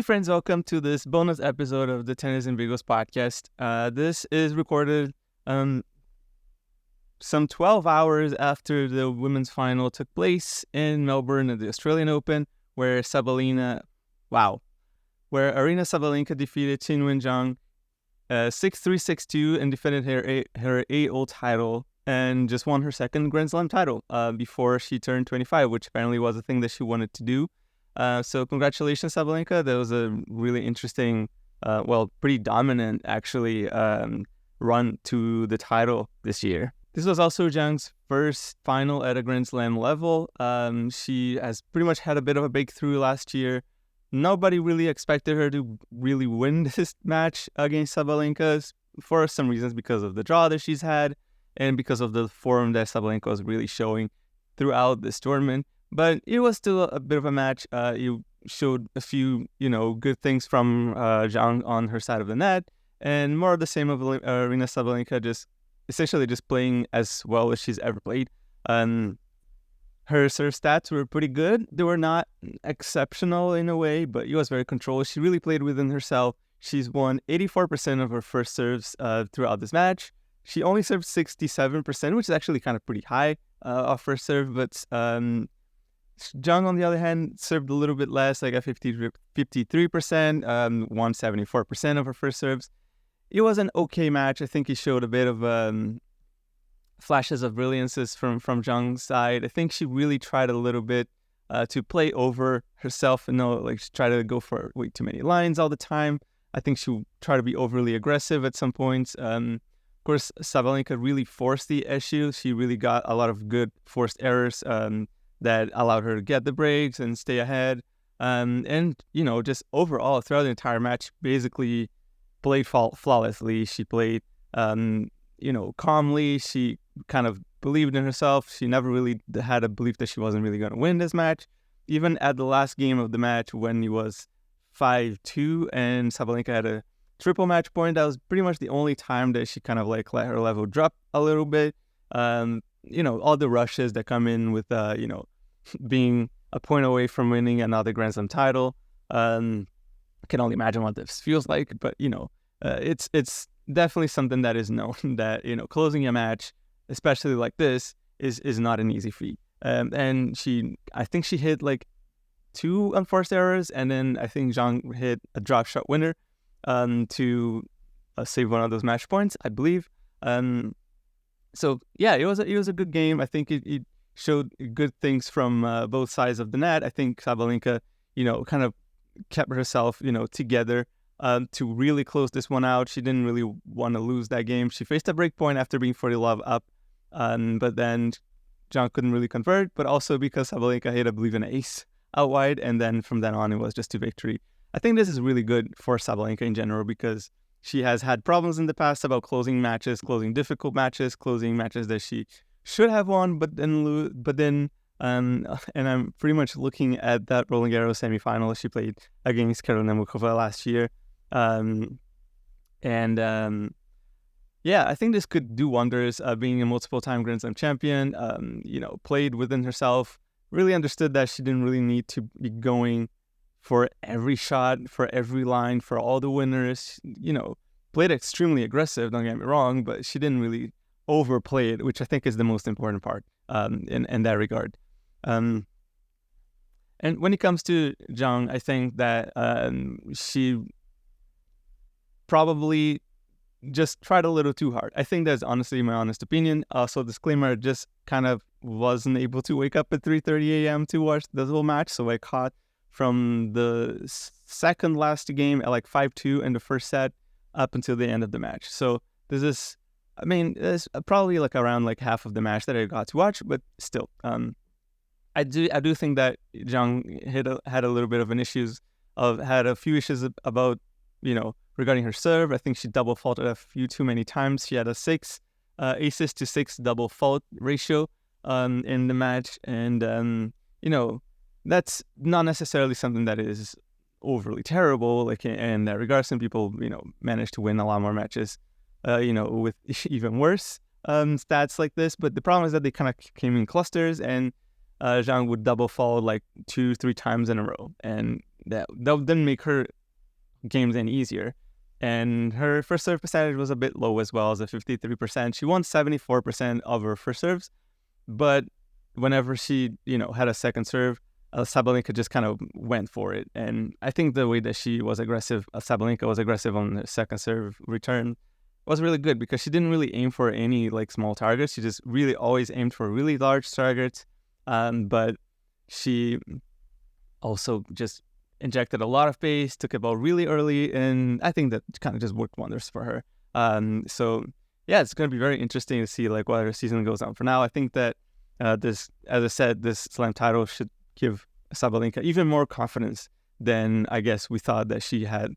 Hey friends, welcome to this bonus episode of the Tennis and Vigos podcast. This is recorded some 12 hours after the women's final took place in Melbourne at the Australian Open, where Aryna Sabalenka defeated Qinwen Zheng 6-3, 6-2 and defended her AO title and just won her second Grand Slam title before she turned 25, which apparently was a thing that she wanted to do. So congratulations, Sabalenka. That was a really interesting, pretty dominant, actually, run to the title this year. This was also Zheng's first final at a Grand Slam level. She has pretty much had a bit of a breakthrough last year. Nobody really expected her to really win this match against Sabalenka for some reasons, because of the draw that she's had and because of the form that Sabalenka was really showing throughout this tournament. But it was still a bit of a match. You showed a few, good things from Zheng on her side of the net, and more of the same of Aryna Sabalenka, just essentially just playing as well as she's ever played. Her serve stats were pretty good. They were not exceptional in a way, but it was very controlled. She really played within herself. She's won 84% of her first serves throughout this match. She only served 67%, which is actually kind of pretty high off first serve, but Zheng, on the other hand, served a little bit less, like at 53%, won 74% of her first serves. It was an okay match. I think he showed a bit of flashes of brilliances from Zheng's side. I think she really tried a little bit to play over herself and try to go for way too many lines all the time. I think she tried to be overly aggressive at some points. Of course, Sabalenka really forced the issue. She really got a lot of good forced errors that allowed her to get the breaks and stay ahead. And just overall, throughout the entire match, basically played flawlessly. She played, calmly. She kind of believed in herself. She never really had a belief that she wasn't really going to win this match. Even at the last game of the match, when it was 5-2 and Sabalenka had a triple match point, that was pretty much the only time that she kind of let her level drop a little bit. All the rushes that come in with, being a point away from winning another Grand Slam title. I can only imagine what this feels like, but, it's definitely something that is known that, closing a match, especially like this, is not an easy feat. And I think she hit like 2 unforced errors, and then I think Zheng hit a drop shot winner to save one of those match points, I believe. So yeah, it was a good game. I think it showed good things from both sides of the net. I think Sabalenka, kind of kept herself, together to really close this one out. She didn't really want to lose that game. She faced a break point after being 40-love up, but then Zheng couldn't really convert. But also because Sabalenka hit, I believe, an ace out wide, and then from then on it was just to victory. I think this is really good for Sabalenka in general, because she has had problems in the past about closing matches, closing difficult matches, closing matches that she should have won, but then and I'm pretty much looking at that Roland Garros semifinal she played against Karolina Muchova last year. I think this could do wonders. Being a multiple-time Grand Slam champion, played within herself, really understood that she didn't really need to be going for every shot, for every line, for all the winners. Played extremely aggressive, don't get me wrong, but she didn't really overplay it, which I think is the most important part in that regard. And when it comes to Zheng, I think that she probably just tried a little too hard. I think that's honestly my honest opinion. So disclaimer, just kind of wasn't able to wake up at 3:30 a.m. to watch the whole match, so I caught from the second last game at like 5-2 in the first set up until the end of the match. So this is, it's probably like around like half of the match that I got to watch, but still, I do think that Zheng had a little bit of had a few issues about, regarding her serve. I think she double faulted a few too many times. She had a 6 aces to 6 double fault ratio in the match, and that's not necessarily something that is overly terrible. Like in that regard, some people manage to win a lot more matches with even worse stats like this. But the problem is that they kind of came in clusters, and Zheng would double fault like 2-3 times in a row. And that didn't make her games any easier. And her first serve percentage was a bit low as well, as a 53%. She won 74% of her first serves, but whenever she, had a second serve, Sabalenka just kind of went for it. And I think the way that she was aggressive, Sabalenka was aggressive on the second serve return, was really good because she didn't really aim for any like small targets. She just really always aimed for really large targets. But she also just injected a lot of pace, took it ball really early, and I think that kind of just worked wonders for her. So yeah, it's going to be very interesting to see like what her season goes on. For now, I think that this, as I said, this slam title should give Sabalenka even more confidence than I guess we thought that she had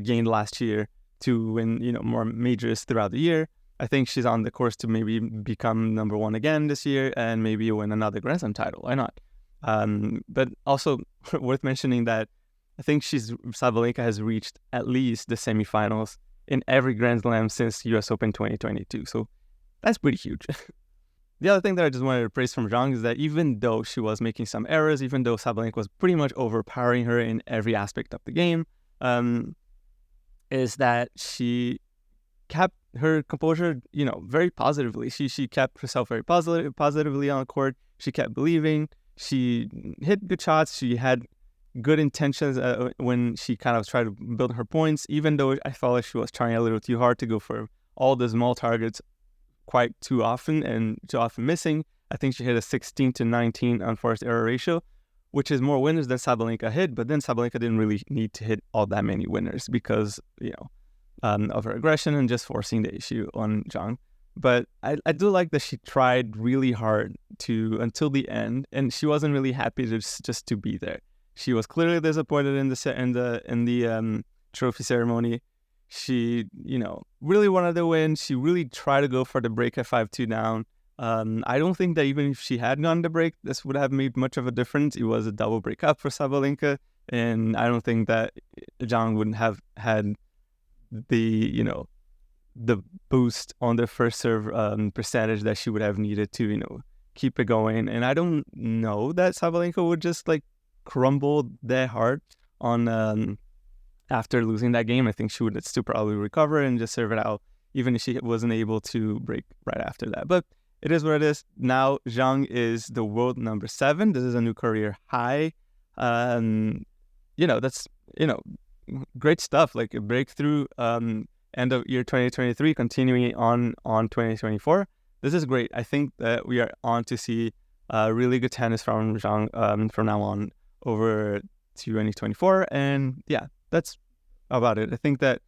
gained last year to win, more majors throughout the year. I think she's on the course to maybe become number one again this year and maybe win another Grand Slam title. Why not? But also worth mentioning that I think Sabalenka has reached at least the semifinals in every Grand Slam since US Open 2022. So that's pretty huge. The other thing that I just wanted to praise from Zheng is that even though she was making some errors, even though Sabalenka was pretty much overpowering her in every aspect of the game, is that she kept her composure, very positively. She kept herself very positively on the court. She kept believing. She hit good shots. She had good intentions when she kind of tried to build her points, even though I felt like she was trying a little too hard to go for all the small targets quite too often and too often missing. I think she hit a 16-19 unforced error ratio, which is more winners than Sabalenka hit, but then Sabalenka didn't really need to hit all that many winners because, of her aggression and just forcing the issue on Zheng. But I do like that she tried really hard until the end, and she wasn't really happy just to be there. She was clearly disappointed in the trophy ceremony. She, really wanted to win. She really tried to go for the break at 5-2 down. I don't think that even if she had gone the break, this would have made much of a difference. It was a double break up for Sabalenka, and I don't think that Zheng wouldn't have had the boost on the first serve percentage that she would have needed to, keep it going. And I don't know that Sabalenka would just like crumble that hard on after losing that game. I think she would still probably recover and just serve it out, even if she wasn't able to break right after that. But it is what it is. Now Zheng is the world number 7. This is a new career high. That's great stuff. Like a breakthrough. End of year 2023, continuing on 2024. This is great. I think that we are on to see really good tennis from Zheng from now on over to 2024. And yeah, that's about it. I think that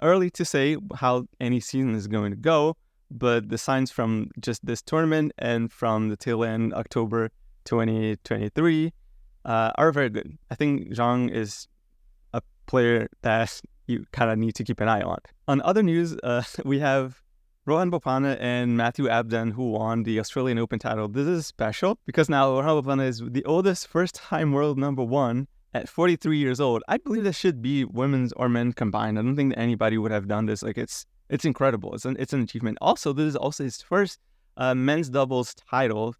early to say how any season is going to go, but the signs from just this tournament and from the tail end October 2023 are very good. I think Zheng is a player that you kind of need to keep an eye on. On other news, we have Rohan Boppana and Matthew Ebden, who won the Australian Open title. This is special because now Rohan Boppana is the oldest first-time world number 1 at 43 years old. I believe this should be women's or men combined. I don't think that anybody would have done this. Like it's incredible. It's an achievement. Also, this is also his first men's doubles title,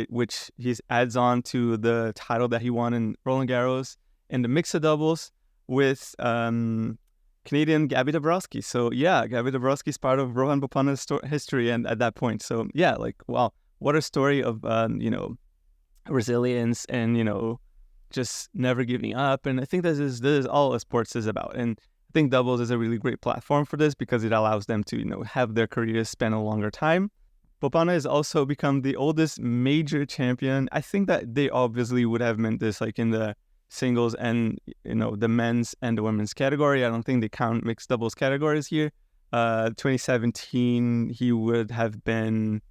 which he adds on to the title that he won in Roland Garros in the mixed doubles with Canadian Gabby Dabrowski. So yeah, Gabby Dabrowski is part of Rohan Boppana's history, and at that point, so yeah, like wow, what a story of resilience and just never giving up. And I think this is all sports is about. And I think doubles is a really great platform for this because it allows them to have their careers span a longer time. Boppana has also become the oldest major champion. I think that they obviously would have meant this like in the singles and the men's and the women's category. I don't think they count mixed doubles categories here. 2017 he would have been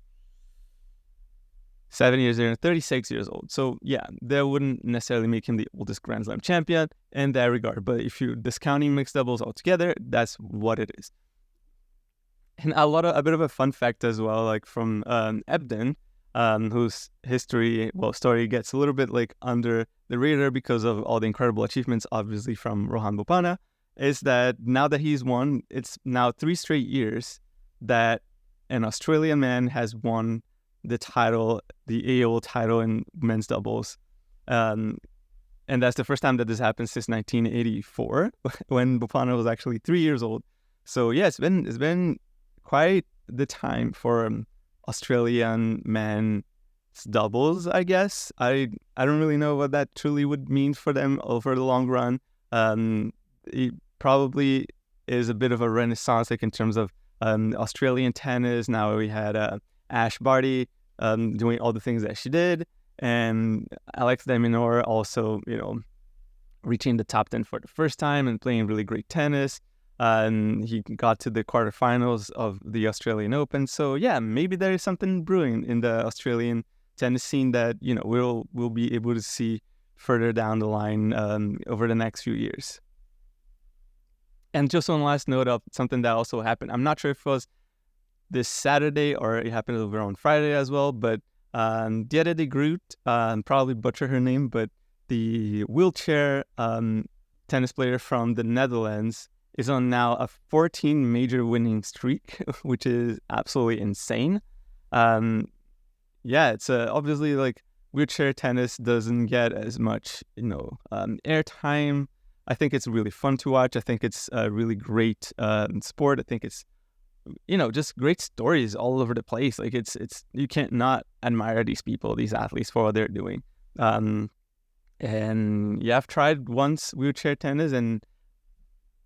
7 years there, 36 years old. So yeah, that wouldn't necessarily make him the oldest Grand Slam champion in that regard. But if you're discounting mixed doubles altogether, that's what it is. And a bit of a fun fact as well, like from Ebden, whose story gets a little bit like under the radar because of all the incredible achievements, obviously from Rohan Boppana, is that now that he's won, it's now 3 straight years that an Australian man has won the title, the AO title in men's doubles. And And that's the first time that this happened since 1984, when Boppana was actually 3 years old. So yeah, it's been quite the time for Australian men doubles, I guess. I don't really know what that truly would mean for them over the long run. It probably is a bit of a renaissance, like in terms of Australian tennis. Now we had Ash Barty doing all the things that she did, and Alex de Minaur also, reaching the top 10 for the first time and playing really great tennis. And he got to the quarterfinals of the Australian Open. So yeah, maybe there is something brewing in the Australian tennis scene that we'll be able to see further down the line over the next few years. And just one last note of something that also happened. I'm not sure if it was this Saturday or it happened over on Friday as well, but Diede de Groot, probably butcher her name, but the wheelchair tennis player from the Netherlands is on now a 14 major winning streak, which is absolutely insane. It's obviously like wheelchair tennis doesn't get as much, airtime. I think it's really fun to watch. I think it's a really great sport. I think it's, just great stories all over the place. Like it's you can't not admire these people, these athletes, for what they're doing. And yeah, I've tried once wheelchair tennis, and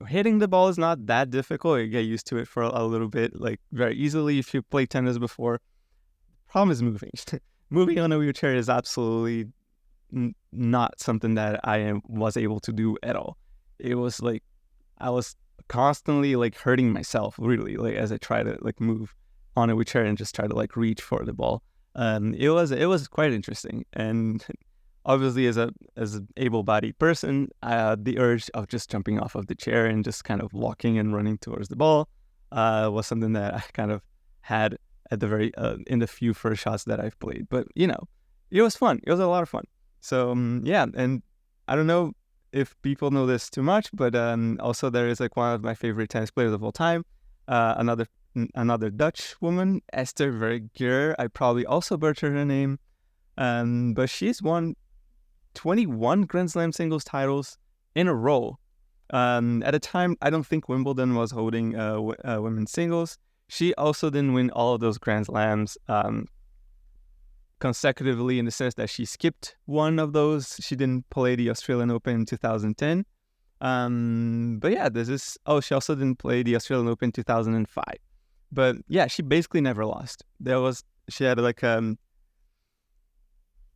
hitting the ball is not that difficult. You get used to it for a little bit, like very easily if you play tennis before. Problem is moving. Moving on a wheelchair is absolutely not something that I was able to do at all. It was like I was constantly like hurting myself, really, like as I try to like move on a wheelchair and just try to like reach for the ball. It was quite interesting, and obviously as an able-bodied person, the urge of just jumping off of the chair and just kind of walking and running towards the ball was something that I kind of had at the very in the few first shots that I've played. But it was fun. It was a lot of fun. So and I don't know if people know this too much, but also there is like one of my favorite tennis players of all time, another Dutch woman, Esther Vergeer. I probably also butchered her name, but she's won 21 Grand Slam singles titles in a row. At a time, I don't think Wimbledon was holding women's singles. She also didn't win all of those Grand Slams consecutively, in the sense that she skipped one of those. She didn't play the Australian Open in 2010. But yeah, she also didn't play the Australian Open in 2005. But yeah, she basically never lost. She had like I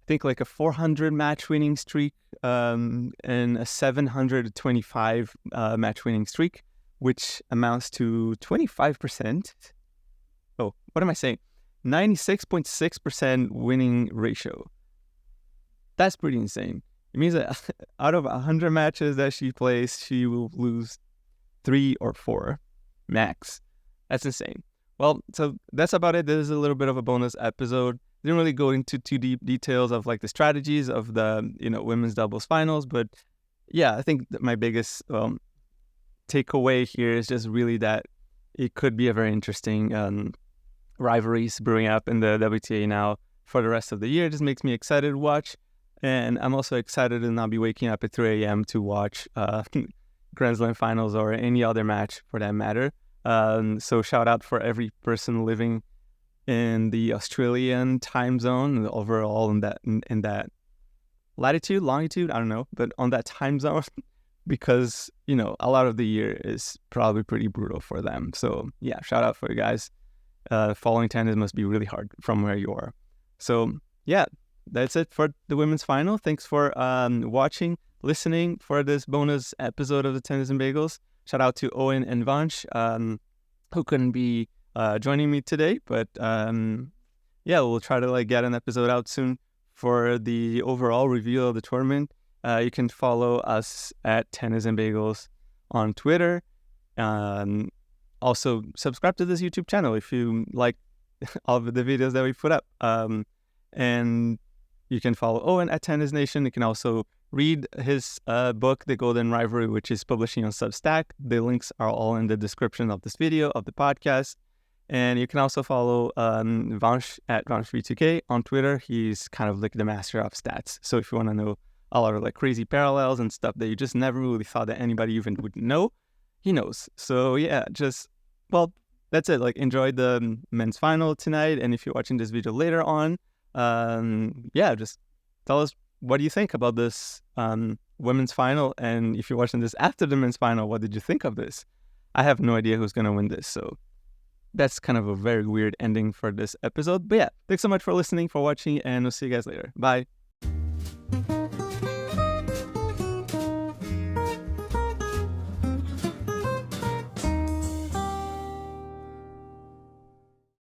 think like a 400 match winning streak and a 725 match winning streak, which amounts to 25%. Oh, what am I saying? 96.6% winning ratio. That's pretty insane. It means that out of 100 matches that she plays, she will lose 3 or 4 max. That's insane. Well, so that's about it. This is a little bit of a bonus episode. Didn't really go into too deep details of like the strategies of the women's doubles finals, but yeah, I think that my biggest takeaway here is just really that it could be a very interesting rivalries brewing up in the WTA now for the rest of the year. It just makes me excited to watch, and I'm also excited to not be waking up at 3 a.m. to watch Grand Slam finals or any other match for that matter. So shout out for every person living in the Australian time zone, overall in that latitude, longitude, I don't know, but on that time zone, because a lot of the year is probably pretty brutal for them. So yeah, shout out for you guys. Following tennis must be really hard from where you are. So yeah, that's it for the women's final. Thanks for watching, listening for this bonus episode of the Tennis and Bagels. Shout out to Owen and Vansh, who couldn't be joining me today, but we'll try to get an episode out soon for the overall review of the tournament. You can follow us at Tennis and Bagels on Twitter. Also, subscribe to this YouTube channel if you like all of the videos that we put up. And you can follow Owen at Tennis Nation. You can also read his book, The Golden Rivalry, which is publishing on Substack. The links are all in the description of this video, of the podcast. And you can also follow Vansh at VanshV2K on Twitter. He's kind of like the master of stats. So if you want to know a lot of like crazy parallels and stuff that you just never really thought that anybody even would know. He knows. So yeah, that's it. Like, enjoy the men's final tonight, and if you're watching this video later on, just tell us what do you think about this women's final, and if you're watching this after the men's final, what did you think of this? I have no idea who's gonna win this, so that's kind of a very weird ending for this episode. But yeah, thanks so much for listening, for watching, and we'll see you guys later. Bye.